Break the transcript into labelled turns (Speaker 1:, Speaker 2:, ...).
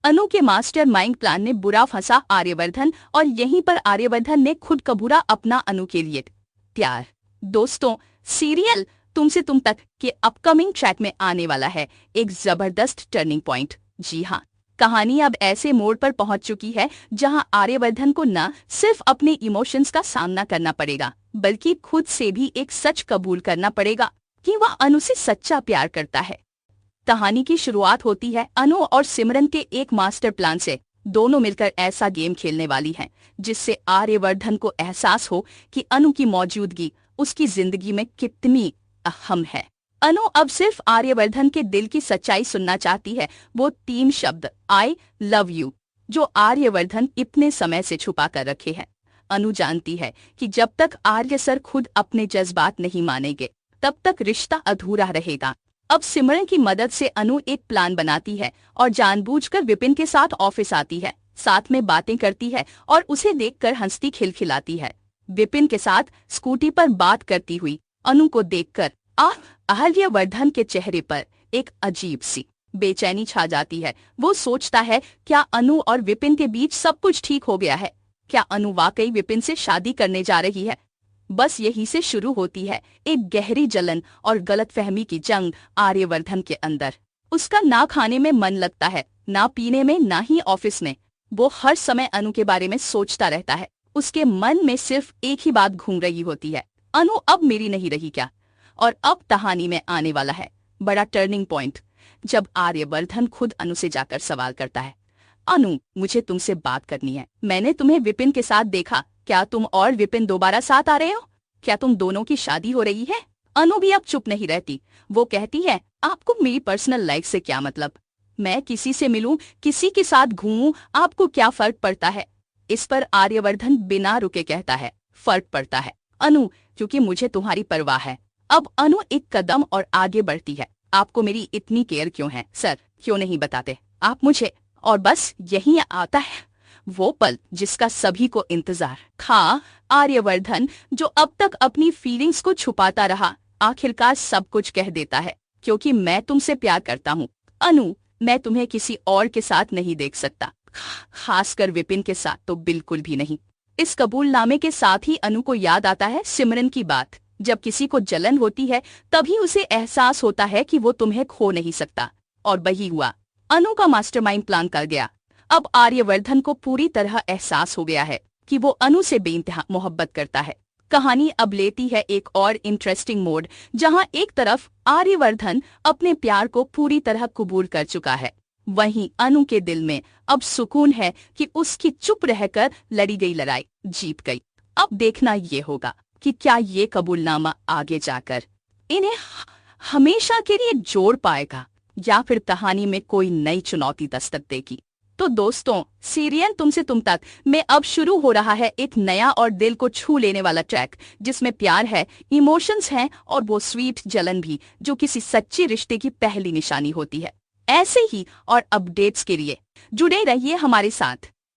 Speaker 1: अनु के master mind plan ने बुरा फंसा आर्यवर्धन और यहीं पर आर्यवर्धन ने खुद कबूला अपना अनु के लिए प्यार। दोस्तों, सीरियल तुमसे तुम तक के अपकमिंग ट्रैक में आने वाला है एक जबरदस्त टर्निंग पॉइंट। जी हाँ, कहानी अब ऐसे मोड़ पर पहुंच चुकी है जहां आर्यवर्धन को न सिर्फ अपने इमोशंस का सामना करना पड़ेगा बल्कि खुद से भी एक सच कबूल करना पड़ेगा कि वह अनु से सच्चा प्यार करता है। कहानी की शुरुआत होती है अनु और सिमरन के एक मास्टर प्लान से। दोनों मिलकर ऐसा गेम खेलने वाली हैं जिससे आर्यवर्धन को एहसास हो कि अनु की मौजूदगी उसकी जिंदगी में कितनी अहम है। अनु अब सिर्फ आर्यवर्धन के दिल की सच्चाई सुनना चाहती है, वो 3 शब्द आई लव यू जो आर्यवर्धन इतने समय से छुपा कर रखे हैं। अनु जानती है कि जब तक आर्य सर खुद अपने जज्बात नहीं मानेंगे तब तक रिश्ता अधूरा रहेगा। अब सिमरन की मदद से अनु एक प्लान बनाती है और जानबूझकर विपिन के साथ ऑफिस आती है, साथ में बातें करती है और उसे देखकर हंसती खिलखिलाती है। विपिन के साथ स्कूटी पर बात करती हुई अनु को देखकर आर्यवर्धन के चेहरे पर एक अजीब सी बेचैनी छा जाती है। वो सोचता है क्या अनु और विपिन के बीच सब कुछ ठीक हो गया है? क्या अनु वाकई विपिन से शादी करने जा रही है? बस यही से शुरू होती है एक गहरी जलन और गलतफहमी की जंग आर्यवर्धन के अंदर। उसका ना खाने में मन लगता है, ना पीने में, ना ही ऑफिस में। वो हर समय अनु के बारे में सोचता रहता है। उसके मन में सिर्फ एक ही बात घूम रही होती है, अनु अब मेरी नहीं रही क्या? और अब कहानी में आने वाला है बड़ा टर्निंग पॉइंट जब आर्यवर्धन खुद अनु से जाकर सवाल करता है, अनु मुझे तुमसे बात करनी है। मैंने तुम्हें विपिन के साथ देखा, क्या तुम और विपिन दोबारा साथ आ रहे हो? क्या तुम दोनों की शादी हो रही है? अनु भी अब चुप नहीं रहती। वो कहती है आपको मेरी पर्सनल लाइफ से क्या मतलब? मैं किसी से मिलूं, किसी के साथ घूमूं, आपको क्या फर्क पड़ता है? इस पर आर्यवर्धन बिना रुके कहता है फर्क पड़ता है अनु, क्योंकि मुझे तुम्हारी परवाह है। अब अनु एक कदम और आगे बढ़ती है। आपको मेरी इतनी केयर क्यों है सर? क्यों नहीं बताते आप मुझे? और बस यही आता है वो पल जिसका सभी को इंतजार था। आर्यवर्धन जो अब तक अपनी फीलिंग्स को छुपाता रहा आखिरकार सब कुछ कह देता है, क्योंकि मैं तुमसे प्यार करता हूँ अनु, मैं तुम्हें किसी और के साथ नहीं देख सकता, खासकर विपिन के साथ तो बिल्कुल भी नहीं। इस कबूलनामे के साथ ही अनु को याद आता है सिमरन की बात। जब किसी को जलन होती है तभी उसे एहसास होता है कि वो तुम्हें खो नहीं सकता, और वही हुआ। अनु का मास्टरमाइंड प्लान कर गया। अब आर्यवर्धन को पूरी तरह एहसास हो गया है कि वो अनु से बेइंतहा मोहब्बत करता है। कहानी अब लेती है एक और इंटरेस्टिंग मोड़, जहां एक तरफ आर्यवर्धन अपने प्यार को पूरी तरह कबूल कर चुका है, वहीं अनु के दिल में अब सुकून है कि उसकी चुप रहकर लड़ी गई लड़ाई जीत गई। अब देखना ये होगा कि क्या ये कबूलनामा आगे जाकर इन्हें हमेशा के लिए जोड़ पाएगा या फिर कहानी में कोई नई चुनौती दस्तक देगी। तो दोस्तों, सीरियल तुमसे तुम तक में अब शुरू हो रहा है एक नया और दिल को छू लेने वाला ट्रैक, जिसमें प्यार है, इमोशंस हैं और वो स्वीट जलन भी जो किसी सच्चे रिश्ते की पहली निशानी होती है। ऐसे ही और अपडेट्स के लिए जुड़े रहिए हमारे साथ।